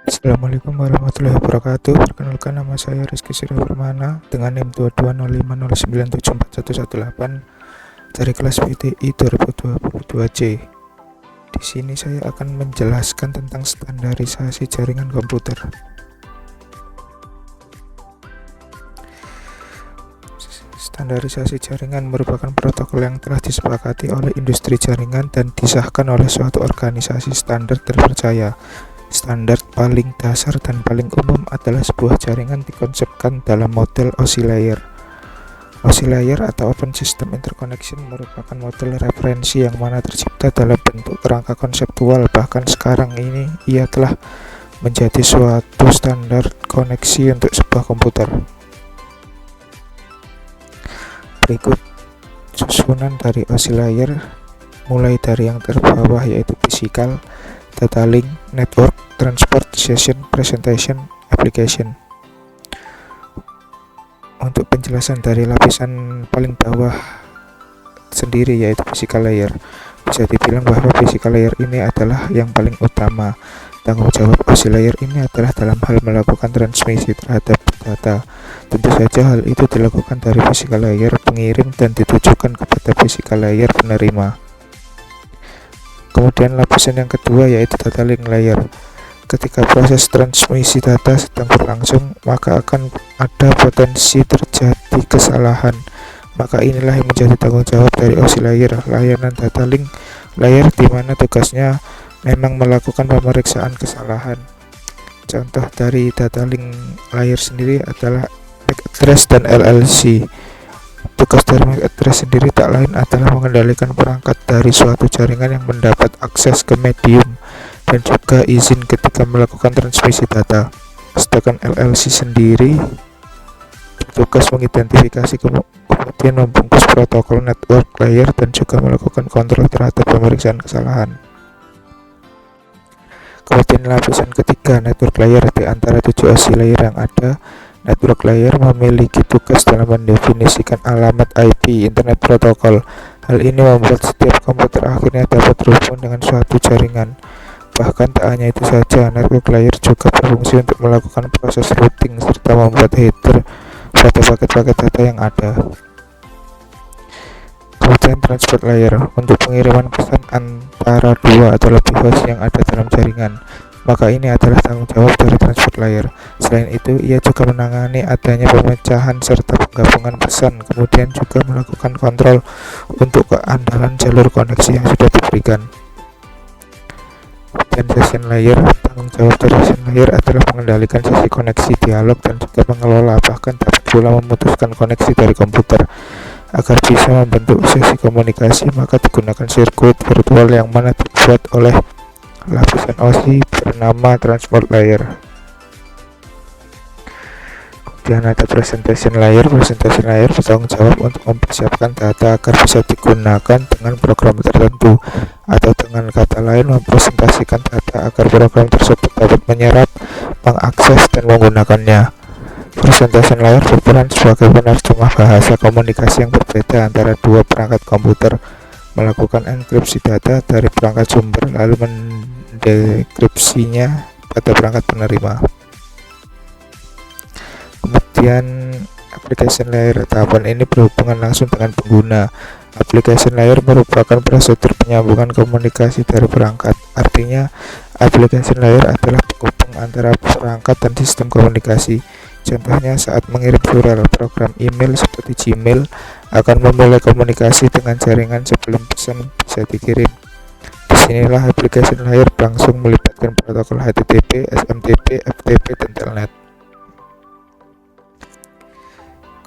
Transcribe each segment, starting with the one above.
Assalamualaikum warahmatullahi wabarakatuh. Perkenalkan, nama saya Rizky Surya Permana dengan NIM 220509741118 dari kelas PTI 2022C. Di sini saya akan menjelaskan tentang standarisasi jaringan komputer. Standarisasi jaringan merupakan protokol yang telah disepakati oleh industri jaringan dan disahkan oleh suatu organisasi standar terpercaya. Standar paling dasar dan paling umum adalah sebuah jaringan dikonsepkan dalam model OSI layer. OSI layer atau Open System Interconnection merupakan model referensi yang mana tercipta dalam bentuk kerangka konseptual. Bahkan sekarang ini ia telah menjadi suatu standar koneksi untuk sebuah komputer. Berikut susunan dari OSI layer, mulai dari yang terbawah yaitu physical, data link, network, transport, session, presentation, application. Untuk penjelasan dari lapisan paling bawah sendiri yaitu physical layer, bisa dibilang bahwa physical layer ini adalah yang paling utama. Tanggung jawab OSI layer ini adalah dalam hal melakukan transmisi terhadap data. Tentu saja hal itu dilakukan dari physical layer pengirim dan ditujukan kepada physical layer penerima. Kemudian lapisan yang kedua yaitu data link layer. Ketika proses transmisi data sedang berlangsung, maka akan ada potensi terjadi kesalahan. Maka inilah yang menjadi tanggung jawab dari OSI layer, layanan data link layer, di mana tugasnya memang melakukan pemeriksaan kesalahan. Contoh dari data link layer sendiri adalah MAC address dan LLC. Tugas dari MAC address sendiri tak lain adalah mengendalikan perangkat dari suatu jaringan yang mendapat akses ke medium dan juga izin ketika melakukan transmisi data. Sedangkan LLC sendiri bertugas mengidentifikasi kemudian membungkus protokol network layer dan juga melakukan kontrol terhadap pemeriksaan kesalahan. Kemudian lapisan ketiga, network layer. Di antara 7 OSI layer yang ada, network layer memiliki tugas dalam mendefinisikan alamat IP Internet Protocol. Hal ini membuat setiap komputer akhirnya dapat terhubung dengan suatu jaringan. Bahkan tak hanya itu saja, network layer juga berfungsi untuk melakukan proses routing serta membuat header pada paket-paket data yang ada. Kemudian transport layer, untuk pengiriman pesan antara dua atau lebih host yang ada dalam jaringan. Maka ini adalah tanggung jawab dari transport layer. Selain itu, ia juga menangani adanya pemecahan serta penggabungan pesan, kemudian juga melakukan kontrol untuk keandalan jalur koneksi yang sudah diberikan. Dan session layer, tanggung jawab dari session layer adalah mengendalikan sesi koneksi, dialog, dan juga mengelola, bahkan dapat pula memutuskan koneksi dari komputer. Agar bisa membentuk sesi komunikasi, maka digunakan sirkuit virtual yang mana dibuat oleh lapisan OSI bernama transport layer. Kemudian ada presentation layer. Presentation layer bertanggung jawab untuk mempersiapkan data agar bisa digunakan dengan program tertentu, atau dengan kata lain mempresentasikan data agar program tersebut dapat menyerap, mengakses, dan menggunakannya. Presentation layer berperan sebagai penerjemah bahasa komunikasi yang berbeda antara dua perangkat komputer, melakukan enkripsi data dari perangkat sumber lalu mendekripsinya pada perangkat penerima. Kemudian application layer, tahapan ini berhubungan langsung dengan pengguna. Application layer merupakan prosedur penyambungan komunikasi dari perangkat. Artinya, application layer adalah penghubung antara perangkat dan sistem komunikasi. Contohnya saat mengirim file, program email seperti Gmail akan memulai komunikasi dengan jaringan sebelum pesan bisa dikirim. Disinilah application layer langsung melibatkan protokol HTTP, SMTP, FTP, dan Telnet.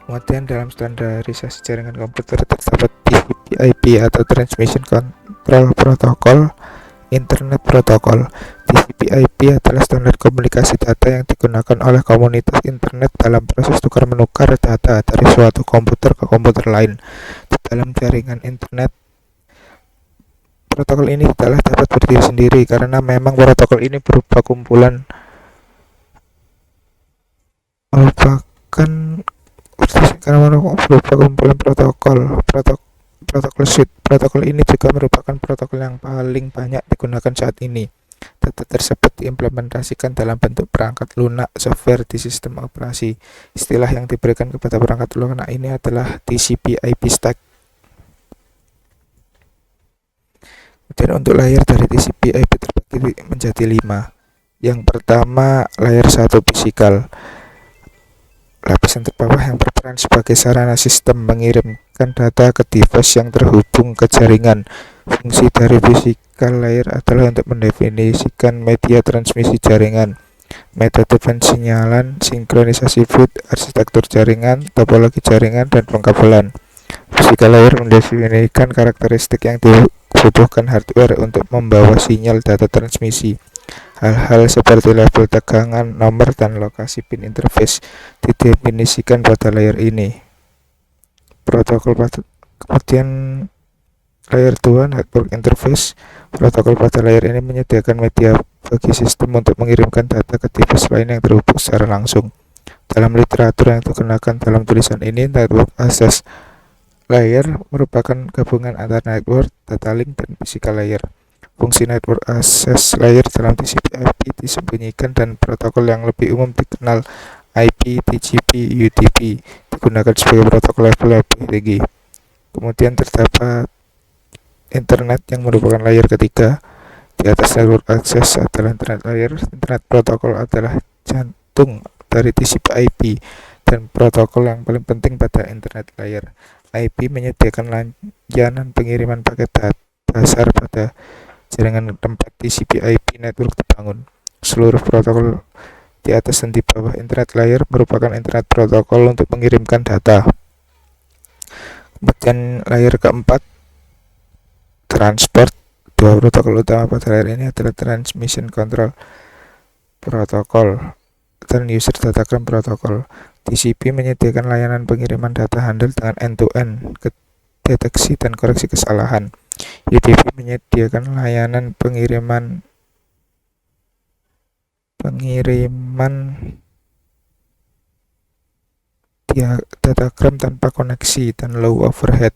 Kemudian dalam standarisasi jaringan komputer terdapat TCP/IP atau Transmission Control Protocol, Internet Protocol. TCP/IP adalah standar komunikasi data yang digunakan oleh komunitas internet dalam proses tukar-menukar data dari suatu komputer ke komputer lain di dalam jaringan internet. Protokol ini tidaklah dapat berdiri sendiri karena memang protokol ini berupa kumpulan protokol suite. Protokol ini juga merupakan protokol yang paling banyak digunakan saat ini. data tersebut diimplementasikan dalam bentuk perangkat lunak software di sistem operasi. Istilah yang diberikan kepada perangkat lunak ini adalah TCP/IP stack. Kemudian untuk layer dari TCP/IP terbagi menjadi 5. Yang pertama, layer 1 fisikal. Lapisan terbawah yang berperan sebagai sarana sistem mengirimkan data ke device yang terhubung ke jaringan. Fungsi dari physical layer adalah untuk mendefinisikan media transmisi jaringan, metode pensinyalan, sinkronisasi bit, arsitektur jaringan, topologi jaringan, dan pengkabelan. Physical layer mendefinisikan karakteristik yang dibutuhkan hardware untuk membawa sinyal data transmisi. Hal-hal seperti label tegangan, nomor, dan lokasi pin interface didefinisikan pada layer ini. Kemudian layer 2 network interface. Protokol pada layer ini menyediakan media bagi sistem untuk mengirimkan data ke device lain yang terhubung secara langsung. Dalam literatur yang digunakan dalam tulisan ini, network access layer merupakan gabungan antara network, data link, dan physical layer. Fungsi network access layer dalam TCP/IP disembunyikan dan protokol yang lebih umum dikenal IP, TCP, UDP digunakan sebagai protokol level lebih tinggi. Kemudian terdapat internet yang merupakan layer ketiga. Di atas network access adalah internet layer. Internet protokol adalah jantung dari TCP/IP dan protokol yang paling penting pada internet layer. IP menyediakan layanan pengiriman paket dasar pada jaringan tempat TCP/IP network dibangun. Seluruh protokol di atas dan di bawah internet layer merupakan internet protokol untuk mengirimkan data. Kemudian layer keempat, transport. Dua protokol utama pada layer ini adalah Transmission Control Protocol dan User Datagram Protocol. TCP menyediakan layanan pengiriman data handal dengan end-to-end deteksi dan koreksi kesalahan. UDP menyediakan layanan pengiriman datagram tanpa koneksi dan low overhead.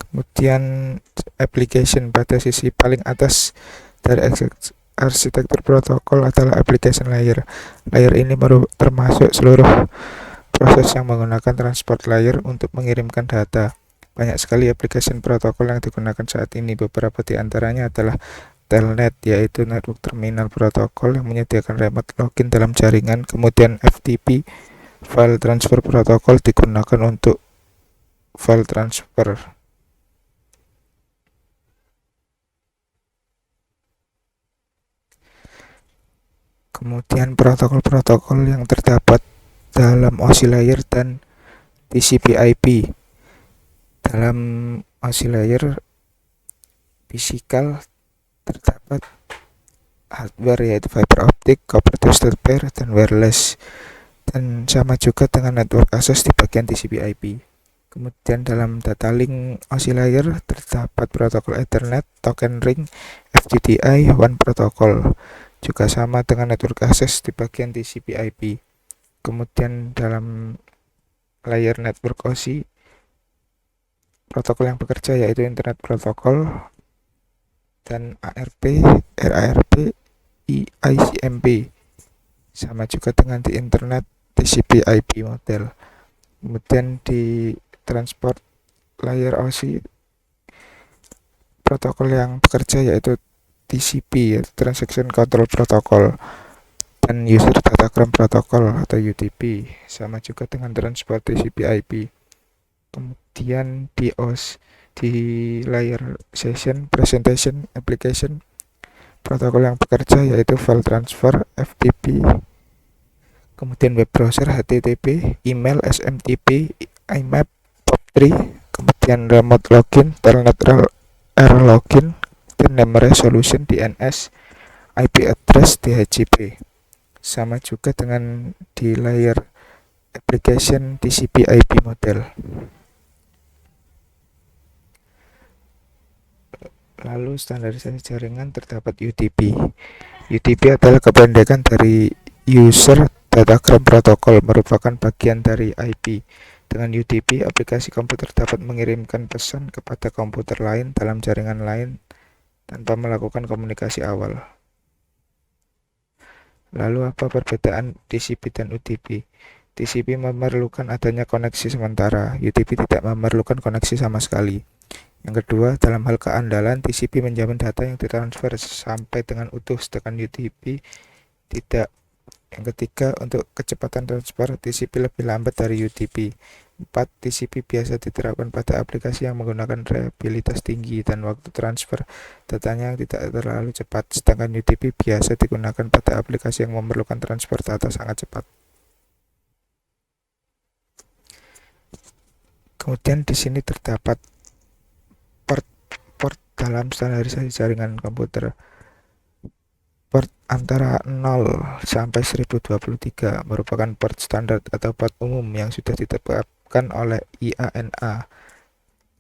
Kemudian application pada sisi paling atas dari arsitektur protokol adalah application layer. Layer ini termasuk seluruh proses yang menggunakan transport layer untuk mengirimkan data. Banyak sekali application protokol yang digunakan saat ini. Beberapa di antaranya adalah Telnet, yaitu Network Terminal Protocol yang menyediakan remote login dalam jaringan. Kemudian FTP, File Transfer Protocol, digunakan untuk file transfer. Kemudian protokol-protokol yang terdapat dalam OSI layer dan TCP/IP. Dalam OSI layer fisikal terdapat hardware yaitu fiber optic, copper twisted pair, dan wireless, dan sama juga dengan network access di bagian TCP/IP. Kemudian dalam data link OSI layer terdapat protokol Ethernet, token ring, FDDI, WAN protokol, juga sama dengan network access di bagian TCP/IP. Kemudian dalam layer network OSI, protokol yang bekerja yaitu Internet Protocol dan ARP, RARP, ICMP, sama juga dengan di Internet TCP/IP model. Kemudian di transport layer OSI, protokol yang bekerja yaitu TCP, yaitu Transaction Control Protocol, dan User Datagram Protocol atau UDP, sama juga dengan transport TCP/IP. Kemudian di layer session presentation application, protokol yang bekerja yaitu file transfer, FTP, kemudian web browser, HTTP, email, SMTP, IMAP, POP3, kemudian remote login, telnet error login, dan name resolution, DNS, IP address, DHCP. Sama juga dengan di layer application TCP/IP model. Lalu standarisasi jaringan terdapat UDP. UDP adalah kependekan dari User Datagram Protocol, merupakan bagian dari IP. Dengan UDP, aplikasi komputer dapat mengirimkan pesan kepada komputer lain dalam jaringan lain tanpa melakukan komunikasi awal. Lalu apa perbedaan TCP dan UDP? TCP memerlukan adanya koneksi sementara, UDP tidak memerlukan koneksi sama sekali. Yang kedua, dalam hal keandalan, TCP menjamin data yang ditransfer sampai dengan utuh, sedangkan UDP tidak. Yang ketiga, untuk kecepatan transfer, TCP lebih lambat dari UDP. 4. TCP biasa diterapkan pada aplikasi yang menggunakan reliabilitas tinggi dan waktu transfer datanya yang tidak terlalu cepat, sedangkan UDP biasa digunakan pada aplikasi yang memerlukan transfer data sangat cepat. Kemudian di sini terdapat port dalam standarisasi jaringan komputer. Port antara 0 sampai 1023 merupakan port standar atau port umum yang sudah ditetapkan oleh IANA,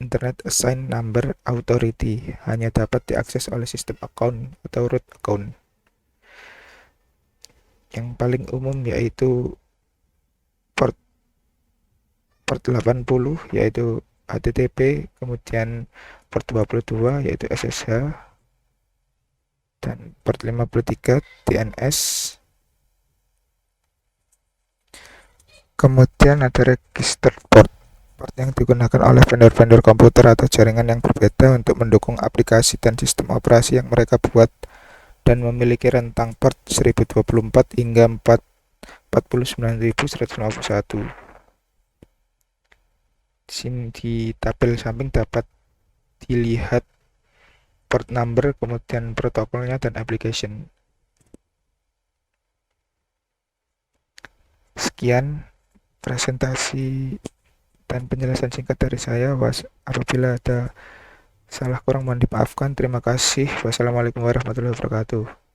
Internet Assigned Number Authority, hanya dapat diakses oleh sistem account atau root account. Yang paling umum yaitu port 80 yaitu HTTP, kemudian port 22 yaitu SSH, dan port 53 DNS. Kemudian ada register port yang digunakan oleh vendor-vendor komputer atau jaringan yang berbeda untuk mendukung aplikasi dan sistem operasi yang mereka buat, dan memiliki rentang port 1024 hingga 49151. Di sini di tabel samping dapat dilihat port number, kemudian protokolnya dan application. Sekian presentasi dan penjelasan singkat dari saya. Apabila ada salah kurang mohon dimaafkan. Terima kasih. Wassalamualaikum warahmatullahi wabarakatuh.